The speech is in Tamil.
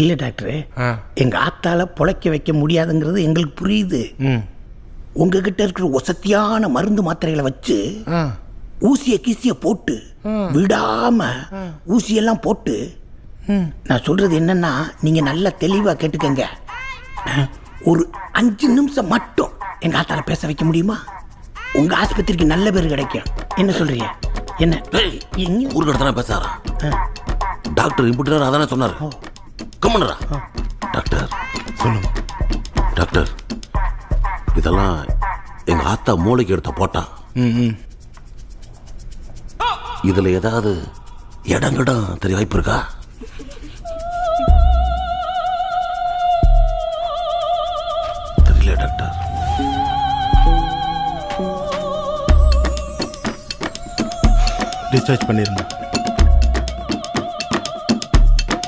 இல்லை டாக்டரு, எங்கள் ஆத்தால பொழைக்க வைக்க முடியாதுங்கிறது எங்களுக்கு புரியுது. உங்ககிட்ட இருக்கிற வசதியான மருந்து மாத்திரைகளை வச்சு ஊசிய போட்டு விடாம ஊசியெல்லாம் போட்டு, நான் சொல்றது என்னன்னா, நீங்க நல்லா தெளிவா கேட்டுக்கங்க. ஒரு 5 நிமிஷம் மட்டும் எங்க ஆத்தால பேச வைக்க முடியுமா? உங்க ஆஸ்பத்திரிக்கு நல்ல பேர் கிடைக்கும். என்ன சொல்றீங்க? என்ன ஊருக்கடத்தான பேசாரா? டாக்டர் இம்புட்டு அதானே சொன்னார். கம்மனரா டாக்டர் சொல்லுங்க. டாக்டர், இதெல்லாம் எங்க ஆத்தா மூளைக்கு எடுத்த போட்டா. இதுல ஏதாவது இடங்கிடம் தெரிய வாய்ப்பு இருக்கா? தெரியல டாக்டர். டிஸ்சார்ஜ் பண்ணிருங்க.